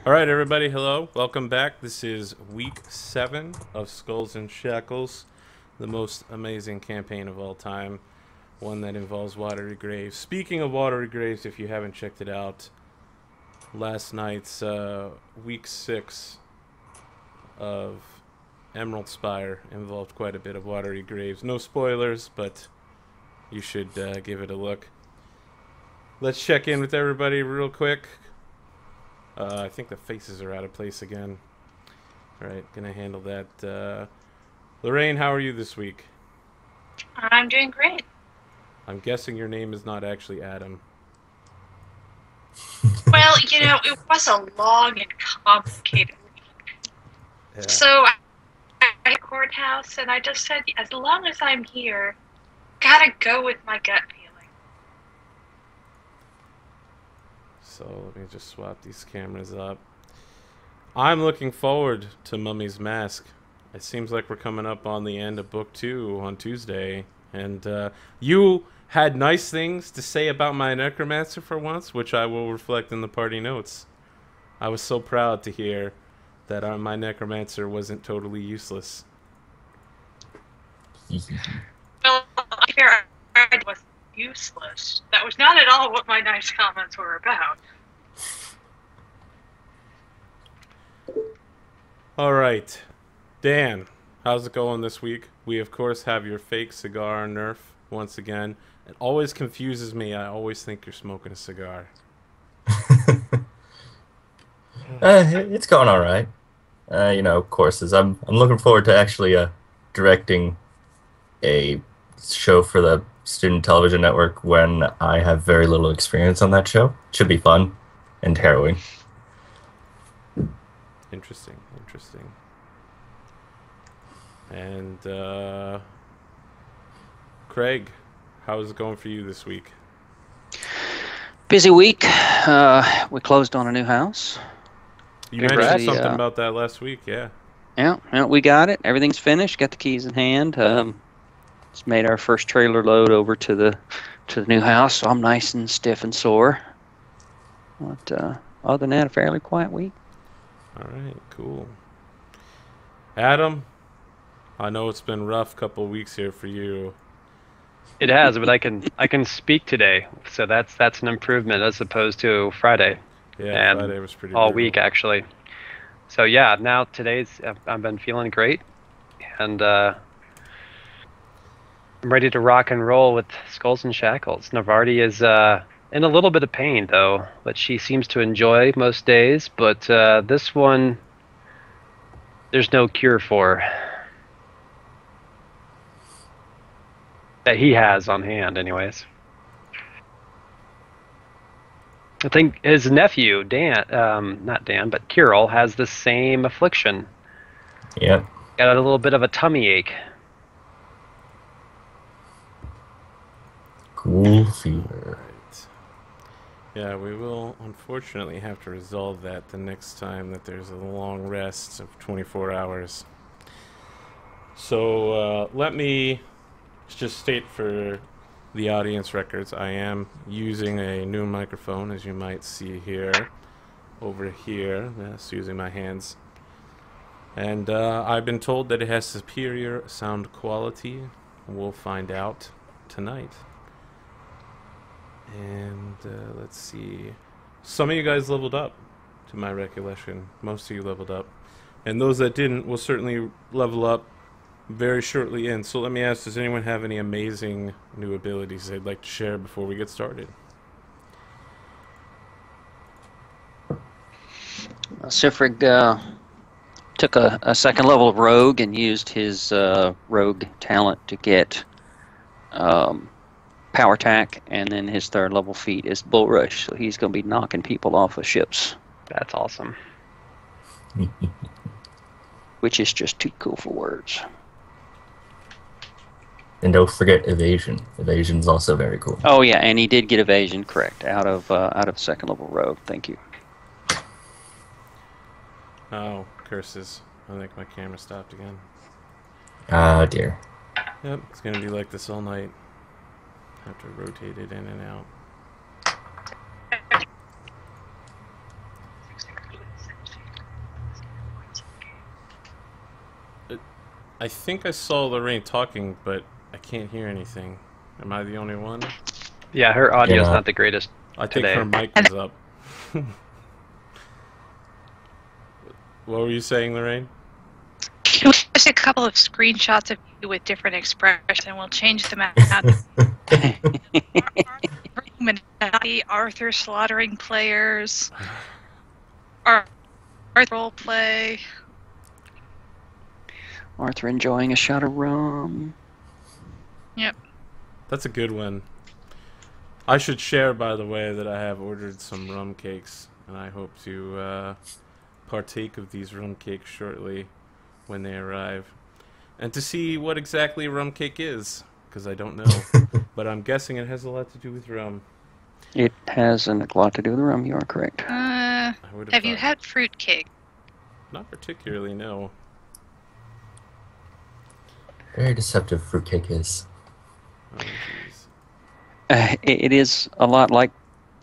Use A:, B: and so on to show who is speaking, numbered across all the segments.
A: All right, everybody, hello. Welcome back. This is week 7 of Skulls and Shackles, the most amazing campaign of all time, one that involves watery graves. Speaking of watery graves, if you haven't checked it out, last night's week 6 of Emerald Spire involved quite a bit of watery graves. No spoilers, but you should give it a look. Let's check in with everybody real quick. I think the faces are out of place again. Alright, gonna handle that. Lorraine, how are you this week?
B: I'm doing great.
A: I'm guessing your name is not actually Adam.
B: Well, it was a long and complicated week.
A: Yeah.
B: So I at the courthouse, and I just said, as long as I'm here, gotta go with my gut feeling.
A: So let me just swap these cameras up. I'm looking forward to Mummy's Mask. It seems like we're coming up on the end of book 2 on Tuesday. And you had nice things to say about my necromancer for once, which I will reflect in the party notes. I was so proud to hear that my necromancer wasn't totally useless.
B: Well, I was useless. That was not at all what my nice comments were about.
A: All right, Dan, how's it going this week? We, of course, have your fake cigar nerf once again. It always confuses me. I always think you're smoking a cigar.
C: It's going all right. Courses. I'm looking forward to actually directing a show for the student television network when I have very little experience on that show. Should be fun and harrowing.
A: Interesting. And Craig, how is it going for you this week?
D: Busy week. We closed on a new house.
A: You mentioned something about that last week, yeah.
D: Yeah, we got it. Everything's finished. Got the keys in hand. Just made our first trailer load over to the new house, so I'm nice and stiff and sore. But other than that, a fairly quiet week.
A: All right, cool. Adam, I know it's been a rough couple of weeks here for you.
E: It has, but I can speak today, so that's an improvement as opposed to Friday.
A: Yeah, and Friday was pretty
E: all
A: brutal.
E: week actually. So yeah, now I've been feeling great, and I'm ready to rock and roll with Skulls and Shackles. Navardi is in a little bit of pain though, but she seems to enjoy most days. But this one, there's no cure for. That he has on hand, anyways. I think his nephew, Dan, not Dan, but Kirill, has the same affliction.
C: Yep.
E: Got a little bit of a tummy ache.
C: Cool fever.
A: Right. Yeah, we will unfortunately have to resolve that the next time that there's a long rest of 24 hours. So let me just state for the audience records, I am using a new microphone, as you might see here, over here. That's using my hands. And I've been told that it has superior sound quality. We'll find out tonight. And let's see. Some of you guys leveled up, to my recollection. Most of you leveled up. And those that didn't will certainly level up very shortly in. So let me ask, does anyone have any amazing new abilities they'd like to share before we get started?
D: Sifrig took a second level rogue and used his rogue talent to get power attack, and then his third level feat is bull rush. So he's going to be knocking people off of ships.
E: That's awesome.
D: Which is just too cool for words.
C: And don't forget evasion. Evasion's also very cool.
D: Oh yeah, and he did get evasion correct out of second level rogue. Thank you.
A: Oh, curses. I think my camera stopped again.
C: Ah, dear.
A: Yep, it's going to be like this all night. Have to rotate it in and out. I think I saw Lorraine talking, but I can't hear anything. Am I the only one?
E: Yeah, her audio's
C: You're not.
E: not the greatest
A: I think
E: today.
A: her mic was up. What were you saying, Lorraine?
B: Just a couple of screenshots of you with different expressions, and we'll change them out. Arthur slaughtering players. Arthur role play.
D: Arthur enjoying a shot of rum.
B: Yep.
A: That's a good one. I should share, by the way, that I have ordered some rum cakes, and I hope to partake of these rum cakes shortly when they arrive. And to see what exactly a rum cake is, because I don't know. But I'm guessing it has a lot to do with rum.
D: It has a lot to do with the rum. You are correct.
A: I would
B: Have you
A: thought.
B: had fruitcake?
A: Not particularly, no.
C: Very deceptive fruitcake is.
A: Oh, jeez.
D: It is a lot like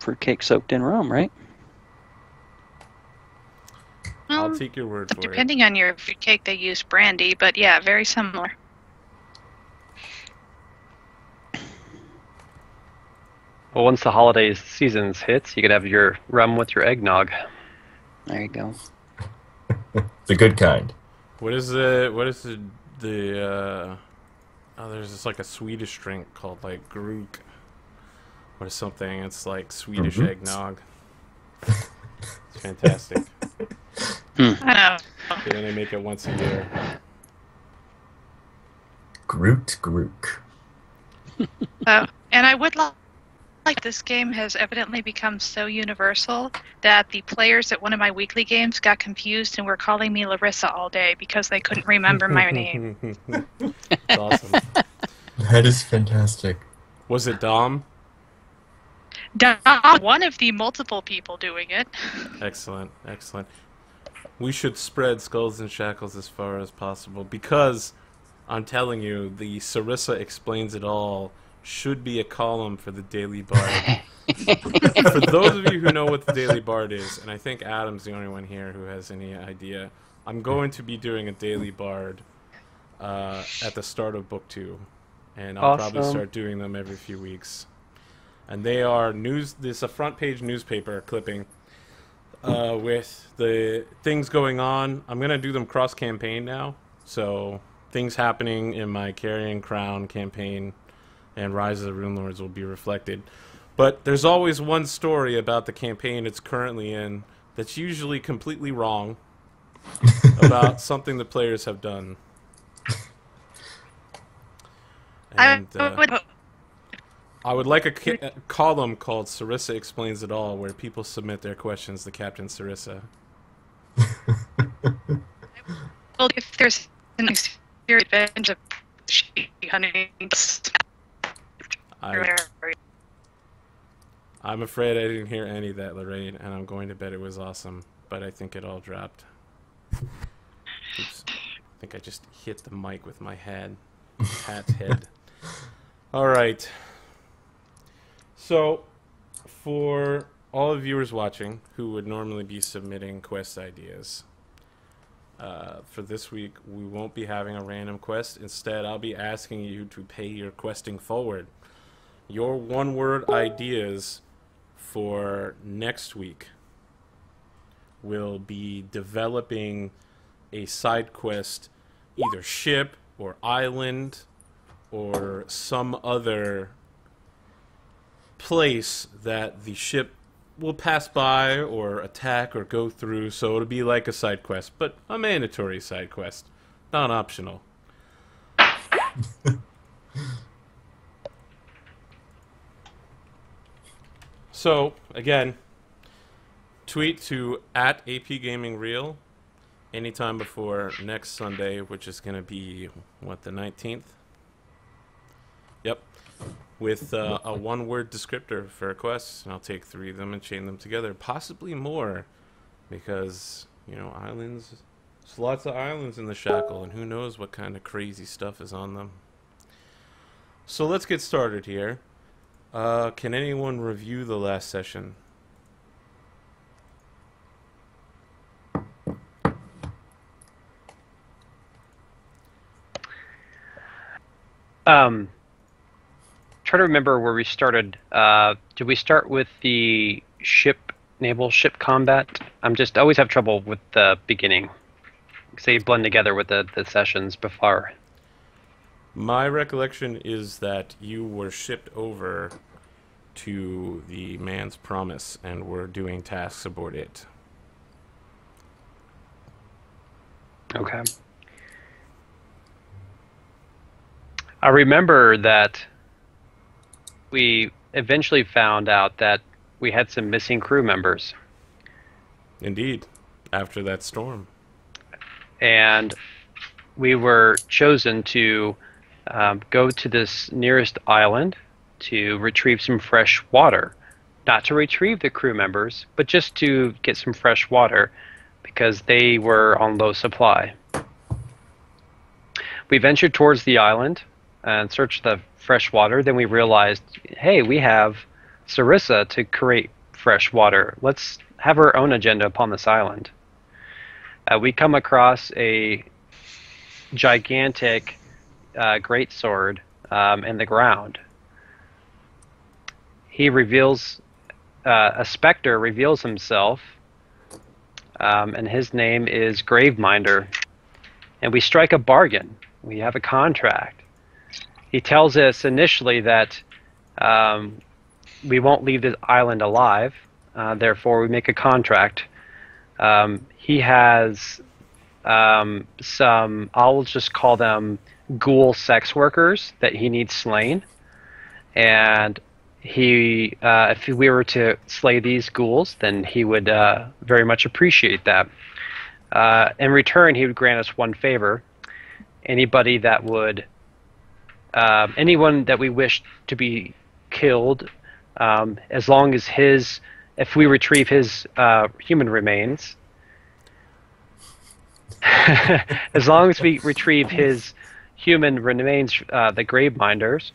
D: fruitcake soaked in rum, right?
A: I'll take your word for it.
B: Depending on your fruitcake, they use brandy, but yeah, very similar.
E: Well, once the holiday seasons hits, you could have your rum with your eggnog.
D: There you go.
C: The good kind.
A: What is the oh, there's just like a Swedish drink called like Gruk or something. It's like Swedish eggnog. It's fantastic.
B: I know.
A: They only make it once a year.
C: Groot.
B: And I would like this game has evidently become so universal that the players at one of my weekly games got confused and were calling me Larissa all day because they couldn't remember my name.
A: It's awesome.
C: That is fantastic.
A: Was it Dom?
B: One of the multiple people doing it.
A: Excellent, excellent. We should spread Skulls and Shackles as far as possible because I'm telling you, the Sarissa Explains It All should be a column for the Daily Bard. For those of you who know what the Daily Bard is, and I think Adam's the only one here who has any idea, I'm going to be doing a Daily Bard at the start of Book 2. And I'll probably
E: Awesome.
A: start doing them every few weeks. And they are this is a front page newspaper clipping with the things going on. I'm going to do them cross campaign now. So things happening in my Carrion Crown campaign and Rise of the Rune Lords will be reflected. But there's always one story about the campaign it's currently in that's usually completely wrong about something the players have done. And I would like a column called Sarissa Explains It All, where people submit their questions to Captain Sarissa.
B: Well, if there's an exterior advantage of sheep hunting,
A: I'm afraid I didn't hear any of that, Lorraine, and I'm going to bet it was awesome, but I think it all dropped. Oops. I think I just hit the mic with my hat's head. All right. So, for all the viewers watching who would normally be submitting quest ideas, for this week we won't be having a random quest. Instead, I'll be asking you to pay your questing forward. Your one-word ideas for next week will be developing a side quest, either ship or island or some other place that the ship will pass by or attack or go through. So it'll be like a side quest, but a mandatory side quest, not optional. So, again, tweet to @APGamingREAL anytime before next Sunday, which is going to be, what, the 19th? Yep. With a one-word descriptor for a quest, and I'll take 3 of them and chain them together. Possibly more, because, you know, islands, there's lots of islands in the Shackle, and who knows what kind of crazy stuff is on them. So let's get started here. Can anyone review the last session?
E: Try to remember where we started. Did we start with the naval ship combat? I always have trouble with the beginning. Because they blend together with the sessions before.
A: My recollection is that you were shipped over to the Man's Promise and were doing tasks aboard it.
E: Okay. I remember that we eventually found out that we had some missing crew members.
A: Indeed, after that storm.
E: And we were chosen to go to this nearest island to retrieve some fresh water. Not to retrieve the crew members, but just to get some fresh water because they were on low supply. We ventured towards the island and searched the fresh water. Then we realized, hey, we have Sarissa to create fresh water. Let's have our own agenda upon this island. We come across a gigantic greatsword in the ground. He reveals, a specter reveals himself, and his name is Graveminder. And we strike a bargain. We have a contract. He tells us initially that we won't leave this island alive, therefore we make a contract. He has some, I'll just call them ghoul sex workers that he needs slain. And he, if we were to slay these ghouls, then he would very much appreciate that. In return, he would grant us one favor. Anybody that would, anyone that we wish to be killed, as long as if we retrieve his human remains, as long as we retrieve his human remains, the Graveminders,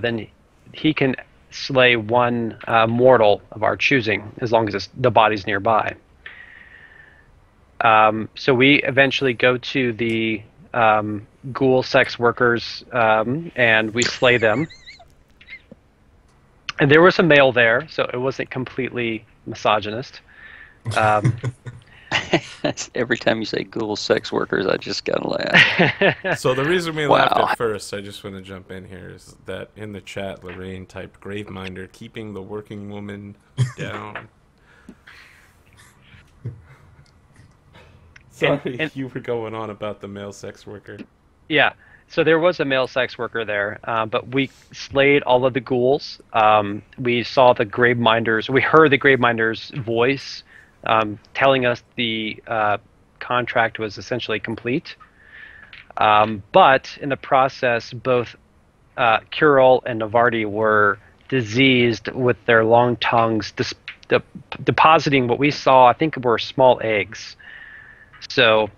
E: then he can slay one mortal of our choosing, as long as the body's nearby. So we eventually go to the ghoul sex workers and we slay them. And there was a male there, so it wasn't completely misogynist.
D: Every time you say ghoul sex workers, I just gotta laugh.
A: So the reason we laughed at first, I just want to jump in here, is that in the chat, Lorraine typed Graveminder, keeping the working woman down. Sorry, you were going on about the male sex worker.
E: Yeah, so there was a male sex worker there, but we slayed all of the ghouls. We saw the Graveminders, we heard the Graveminder's voice telling us the contract was essentially complete. But in the process, both Kuril and Navardi were diseased with their long tongues, depositing what we saw, I think, were small eggs. So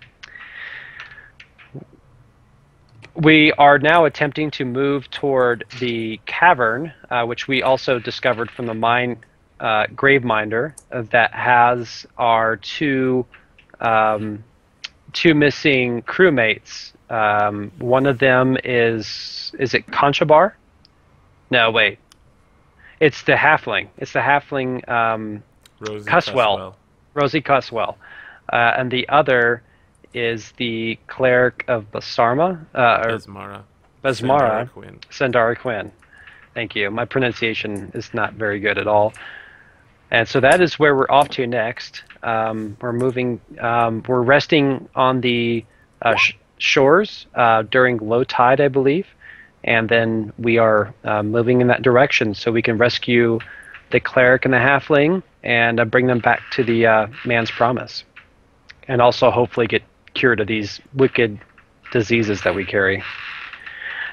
E: we are now attempting to move toward the cavern, which we also discovered from the mine Graveminder, that has our two missing crewmates. One of them is it Conchabar? No, wait. It's the halfling. It's the halfling
A: Rosie
E: Cuswell. Rosie Cuswell. And the other is the cleric of Basarma.
A: Besmara.
E: Sandara Quinn. Thank you. My pronunciation is not very good at all. And so that is where we're off to next. We're moving. We're resting on the shores during low tide, I believe, and then we are moving in that direction so we can rescue the cleric and the halfling and bring them back to the Man's Promise, and also hopefully get cured of these wicked diseases that we carry.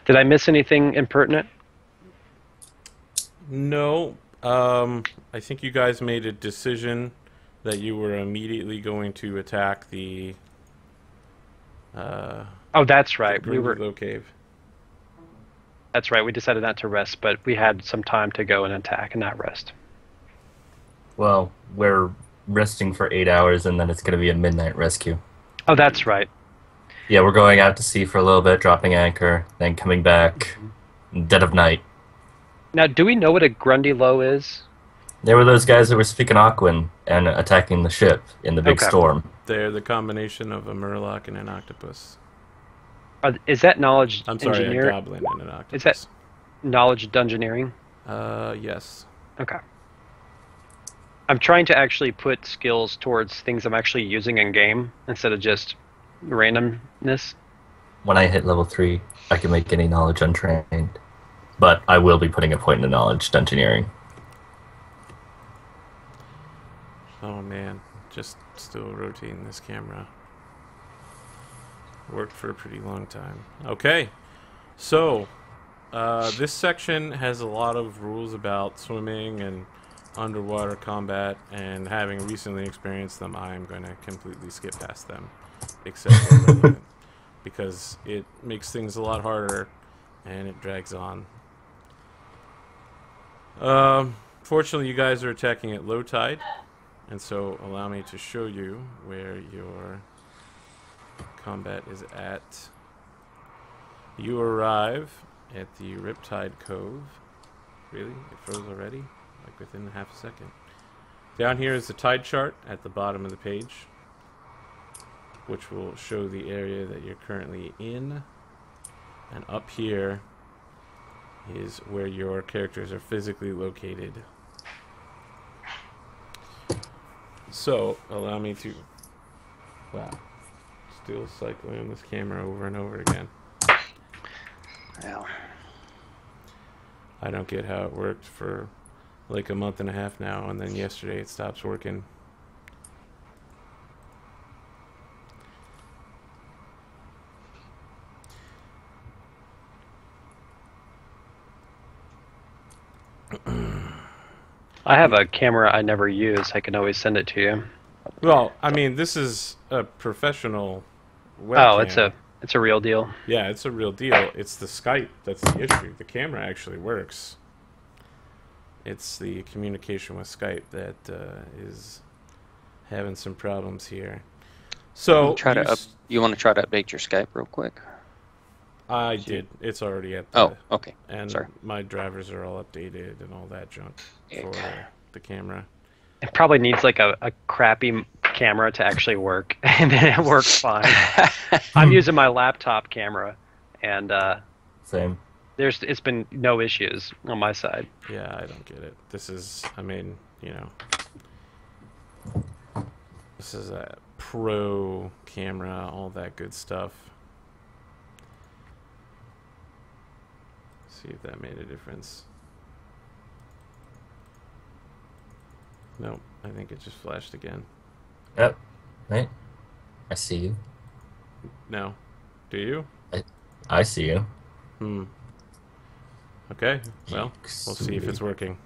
E: Did I miss anything impertinent?
A: No. I think you guys made a decision that you were immediately going to attack the
E: oh, that's right.
A: We were low cave.
E: That's right. We decided not to rest, but we had some time to go and attack and not rest.
C: Well, we're resting for 8 hours, and then it's going to be a midnight rescue.
E: Oh, that's right.
C: Yeah, we're going out to sea for a little bit, dropping anchor, then coming back, dead of night.
E: Now, do we know what a Grundy Low is?
C: There were those guys that were speaking Aquan and attacking the ship in the big
E: Okay.
C: storm.
A: They're the combination of a murloc and an octopus.
E: Is that knowledge
A: I'm sorry, a
E: engineer?
A: goblin and an octopus.
E: Is that knowledge dungeoneering?
A: Yes.
E: Okay. I'm trying to actually put skills towards things I'm actually using in game instead of just randomness.
C: When I hit level 3, I can make any knowledge untrained. But I will be putting a point into knowledge engineering.
A: Oh man, just still rotating this camera. Worked for a pretty long time. Okay, so this section has a lot of rules about swimming and underwater combat, and having recently experienced them, I'm going to completely skip past them, except for relevant, because it makes things a lot harder and it drags on. Fortunately, you guys are attacking at low tide, and so allow me to show you where your combat is at. You arrive at the Riptide Cove. Really? It froze already? Like within half a second. Down here is the tide chart at the bottom of the page, which will show the area that you're currently in. And up here is where your characters are physically located. So, allow me to... Wow. Still cycling on this camera over and over again.
D: Well,
A: I don't get how it worked for like a month and a half now, and then yesterday it stops working.
E: I have a camera I never use. I can always send it to you.
A: Well, I mean, this is a professional webcam.
E: Oh, it's a real deal.
A: Yeah, it's a real deal. It's the Skype that's the issue. The camera actually works. It's the communication with Skype that is having some problems here. So
D: you want to try to update your Skype real quick?
A: I did. It's already at the...
D: Oh, okay.
A: And
D: Sorry.
A: my drivers are all updated and all that junk for the camera.
E: It probably needs like a crappy camera to actually work, and then it works fine. I'm using my laptop camera, and
C: Same.
E: it's been no issues on my side.
A: Yeah, I don't get it. This is, I mean, you know, this is a pro camera, all that good stuff. See if that made a difference. Nope, I think it just flashed again.
C: Yep. Right. I see you.
A: No. Do you?
C: I see you.
A: Okay, well, we'll see if it's working.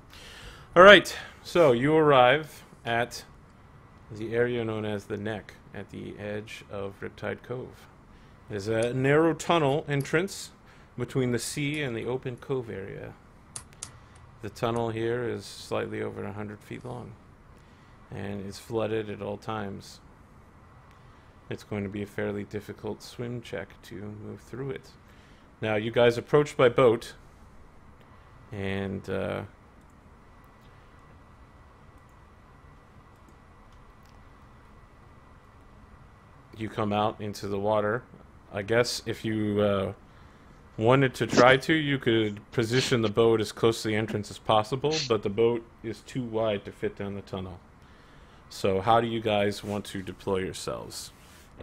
A: Alright, so you arrive at the area known as the Neck at the edge of Riptide Cove. It is a narrow tunnel entrance between the sea and the open cove area. The tunnel here is slightly over 100 feet long and is flooded at all times. It's going to be a fairly difficult swim check to move through it. Now, you guys approach by boat, and you come out into the water. I guess if you wanted to try to, you could position the boat as close to the entrance as possible, but the boat is too wide to fit down the tunnel. So how do you guys want to deploy yourselves?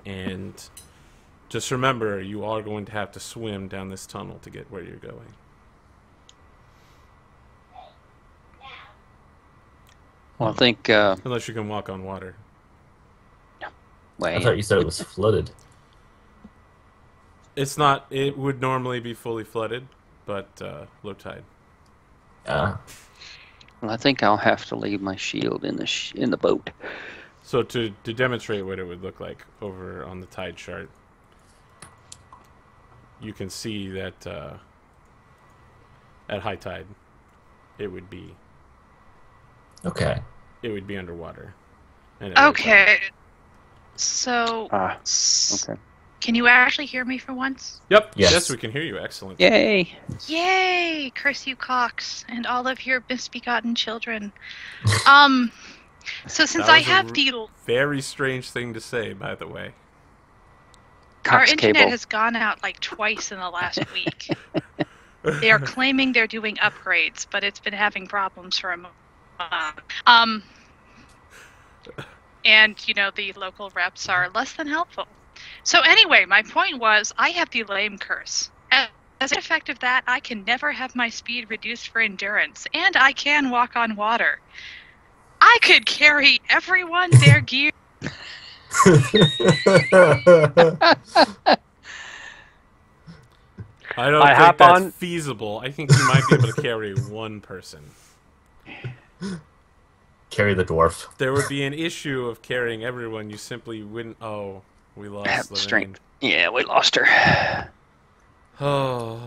A: And just remember, you are going to have to swim down this tunnel to get where you're going.
D: Well, I think...
A: Unless you can walk on water.
C: I thought you said it was flooded.
A: It's not. It would normally be fully flooded, but low tide.
C: Ah.
D: Well, I think I'll have to leave my shield in the boat.
A: So to demonstrate what it would look like over on the tide chart, you can see that at high tide, it would be
C: Okay.
A: underwater. And at low tide-
B: Okay. So,
D: Okay.
B: Can you actually hear me for once?
A: Yep.
C: Yes.
A: Yes, we can hear you. Excellent.
D: Yay!
B: Yay! Curse you cocks and all of your misbegotten children. So since
A: That
B: I
A: was a
B: have the
A: very strange thing to say, by the way.
B: our
D: Cox
B: internet
D: cable.
B: has gone out like twice in the last week. They are claiming they're doing upgrades, but it's been having problems for a month. And you know the local reps are less than helpful. So anyway, my point was I have the lame curse. As an effect of that, I can never have my speed reduced for endurance, and I can walk on water. I could carry everyone their gear.
A: I don't
E: I
A: think
E: hop
A: that's
E: on-
A: feasible. I think you might be able to carry one person.
C: Carry the dwarf.
A: There would be an issue of carrying everyone. You simply wouldn't. Oh, we lost Lorraine.
D: Strength. Yeah, we lost her.
A: Oh,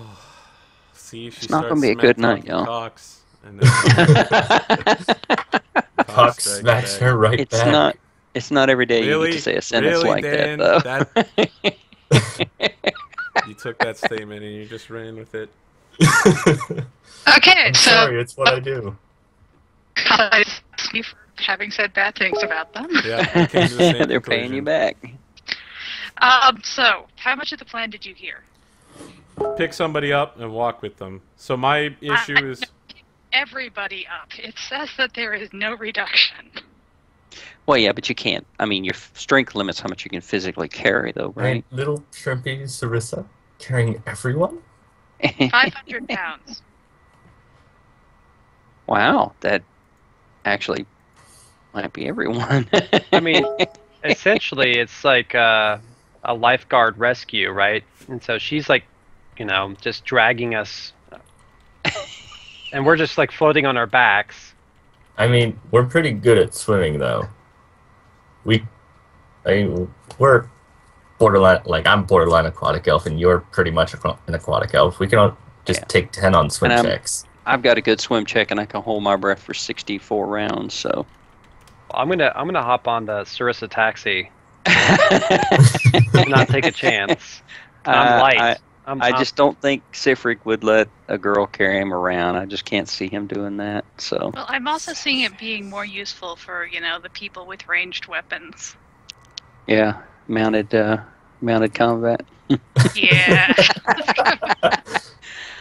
A: see, she
D: It's not
A: starts
D: gonna be a good night,
A: smack-talking
D: y'all.
A: Cox, and then
C: Cox
A: strikes
C: smacks
A: back.
C: her right
D: It's
C: back.
D: not. It's not every day you
A: Really?
D: get to say a sentence
A: Really,
D: like
A: Dan?
D: that, though.
A: You took that statement and you just ran with it.
B: Okay,
C: I'm
B: so
C: sorry, it's what I do.
B: me for having said bad things about them.
A: Yeah, I came to the same
D: They're paying you
A: conclusion.
D: back.
B: So how much of the plan did you hear?
A: Pick somebody up and walk with them. So my issue is
B: Everybody up. It says that there is no reduction.
D: Well, yeah, but you can't. I mean, your strength limits how much you can physically carry, though, right?
C: Right? Little shrimpy Sarissa carrying everyone?
B: 500 pounds.
D: Wow, that actually might be everyone.
E: I mean, essentially, it's like a lifeguard rescue, right? And so she's like, you know, just dragging us, and we're just like floating on our backs.
C: I mean, we're pretty good at swimming, though. We're borderline, like, I'm borderline aquatic elf, and you're pretty much an aquatic elf. We can all just take 10 on swim
D: And
C: checks.
D: I've got a good swim check, and I can hold my breath for 64 rounds. So
E: I'm gonna hop on the Sarissa taxi and not take a chance. I'm light.
D: I just don't think Sifric would let a girl carry him around. I just can't see him doing that. So
B: Well, I'm also seeing it being more useful for, you know, the people with ranged weapons.
D: yeah, mounted combat.
B: Yeah.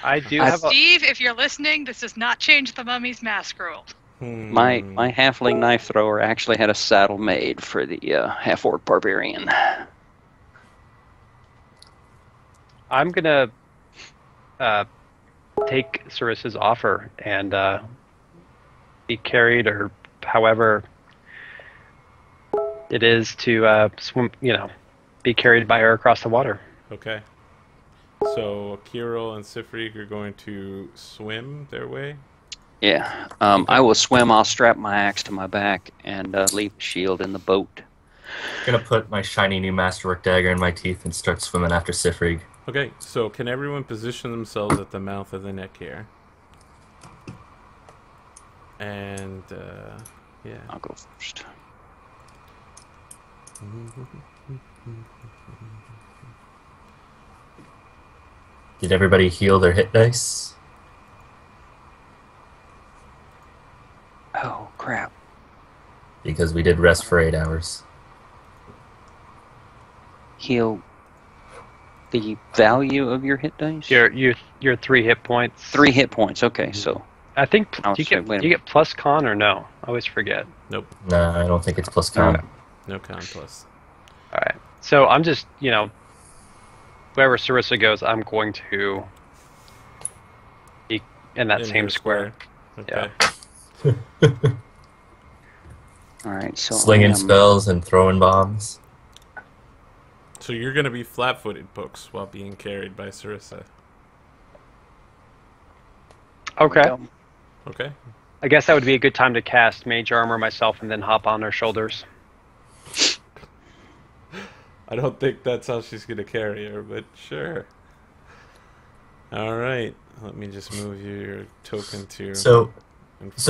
E: I do have a,
B: Steve, if you're listening, this does not change the mummy's mask rule.
D: My halfling knife thrower actually had a saddle made for the half-orc barbarian.
E: I'm gonna take Sarissa's offer and be carried, or however it is to swim. You know, be carried by her across the water.
A: Okay. So Kirill and Sifrig are going to swim their way.
D: Yeah, I will swim. I'll strap my axe to my back and leave the shield in the boat.
C: I'm gonna put my shiny new masterwork dagger in my teeth and start swimming after Sifrig.
A: Okay, so can everyone position themselves at the mouth of the neck here? And, yeah.
D: I'll go first.
C: Did everybody heal their hit dice?
D: Oh crap!
C: Because we did rest for 8 hours.
D: Heal the value of your hit dice.
E: Your 3 hit points.
D: 3 hit points. Okay, so
E: I think
D: I'll
E: do
D: say,
E: you
D: wait a
E: get plus con or no? I always forget.
A: Nope.
C: Nah, I don't think it's plus con.
D: Okay.
A: No con plus.
E: All right. So I'm just, you know, wherever Sarissa goes, I'm going to be in that
A: In
E: same
A: her
E: square.
A: Okay.
D: all right. So
C: Slinging spells and throwing bombs.
A: So you're going to be flat-footed, Pokes, while being carried by Sarissa.
E: Okay.
A: Okay.
E: I guess that would be a good time to cast Mage Armor myself and then hop on her shoulders.
A: I don't think that's how she's going to carry her, but sure. All right. Let me just move your token to...
C: So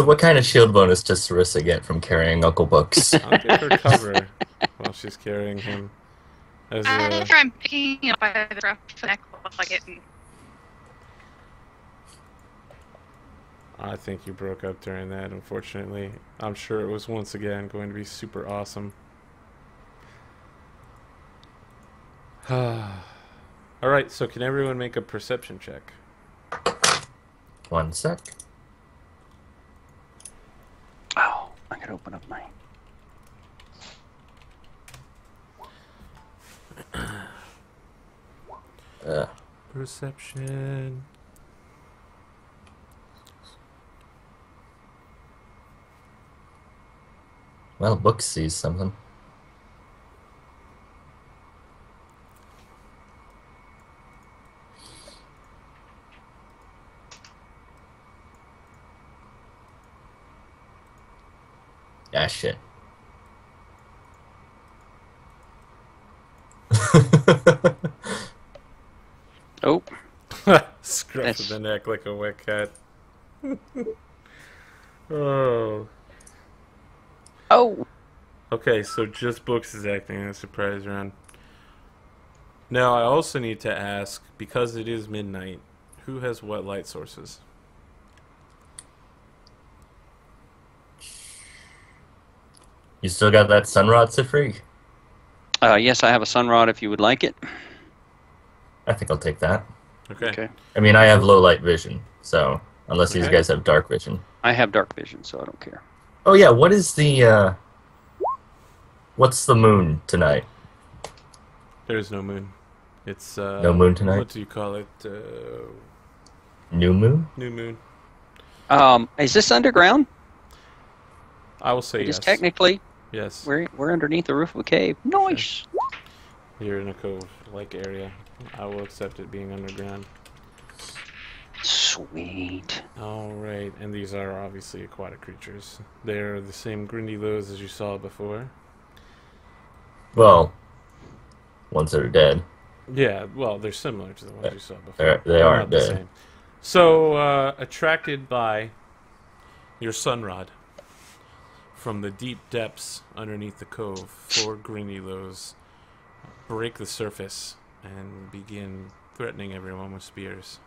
C: what kind of shield bonus does Sarissa get from carrying Uncle Books?
A: I'll give her cover while she's carrying him. As
B: After I'm picking up by the rough neck like it.
A: I think you broke up during that, unfortunately. I'm sure it was once again going to be super awesome. Alright, so can everyone make a perception check?
C: 1 sec.
D: Oh, I could open up my.
A: Perception.
C: Well, book sees something. Ah, shit.
D: Oh,
A: Scruff of the neck like a wet cat. Oh.
D: Oh.
A: Okay, so just books is acting as a surprise round. Now, I also need to ask, because it is midnight, who has what light sources?
C: You still got that sunrod, Sifri?
D: Yes, I have a sunrod if you would like it.
C: I think I'll take that.
A: Okay.
C: I mean, I have low light vision, so unless these guys have dark vision.
D: I have dark vision, so I don't care.
C: Oh yeah, what is the what's the moon tonight?
A: There is no moon. It's
C: no moon tonight.
A: What do you call it?
C: New moon?
A: New moon.
D: Is this underground?
A: I will say yes.
D: Because technically,
A: yes.
D: We're underneath the roof of a cave. Nice.
A: You're in a cove-like area. I will accept it being underground.
D: Sweet.
A: Alright, and these are obviously aquatic creatures. They're the same Grindylows as you saw before.
C: Well, ones that are dead.
A: Yeah, well, they're similar to the ones you saw before.
C: They aren't
A: the
C: dead.
A: same. So, attracted by your sunrod from the deep depths underneath the cove, 4 Grindylows break the surface and begin threatening everyone with spears.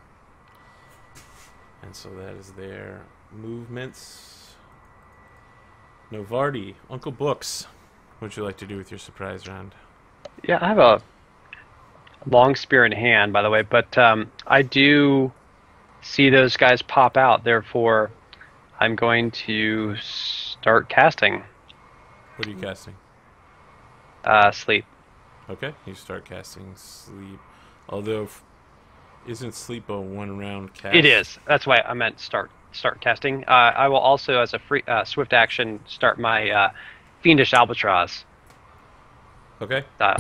A: And so that is their movements. Novardi, Uncle Books, what would you like to do with your surprise round?
E: Yeah, I have a long spear in hand, by the way, but I do see those guys pop out. Therefore, I'm going to start casting.
A: What are you casting?
E: Sleep.
A: Okay, you start casting sleep. Although, isn't sleep a 1-round cast?
E: It is. That's why I meant start casting. I will also, as a free swift action, start my fiendish albatross.
A: Okay.
E: Style.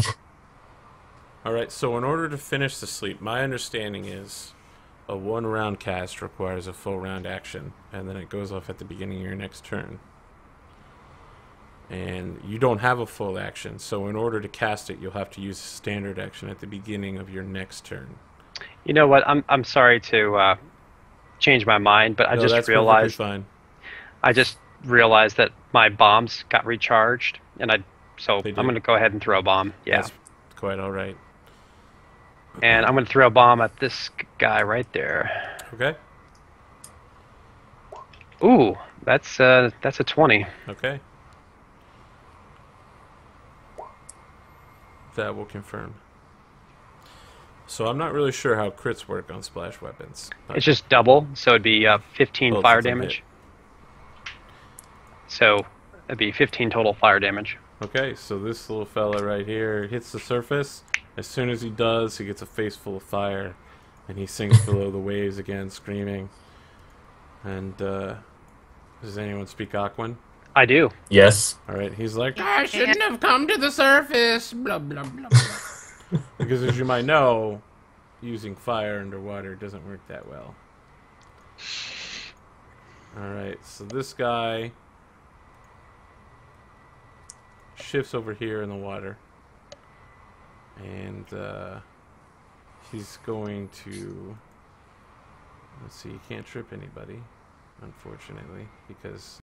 A: Alright, so in order to finish the sleep, my understanding is a 1-round cast requires a full round action, and then it goes off at the beginning of your next turn. And you don't have a full action, so in order to cast it, you'll have to use a standard action at the beginning of your next turn.
E: You know what? I'm sorry to change my mind, but I just realized I just realized that my bombs got recharged, and I'm going to go ahead and throw a bomb. Yeah,
A: that's quite all right.
E: And I'm going to throw a bomb at this guy right there.
A: Okay.
E: Ooh, that's a 20.
A: Okay. That will confirm. So I'm not really sure how crits work on splash weapons.
E: It's just double, so it'd be 15 fire damage. So it'd be 15 total fire damage.
A: Okay, so this little fella right here hits the surface. As soon as he does, he gets a face full of fire, and he sinks below the waves again, screaming. And does anyone speak Aquan?
E: I do.
C: Yes.
A: All right, he's like, I shouldn't have come to the surface, blah, blah, blah, blah. Because as you might know, using fire underwater doesn't work that well. Alright, so this guy shifts over here in the water. And he's going to... Let's see, he can't trip anybody, unfortunately, because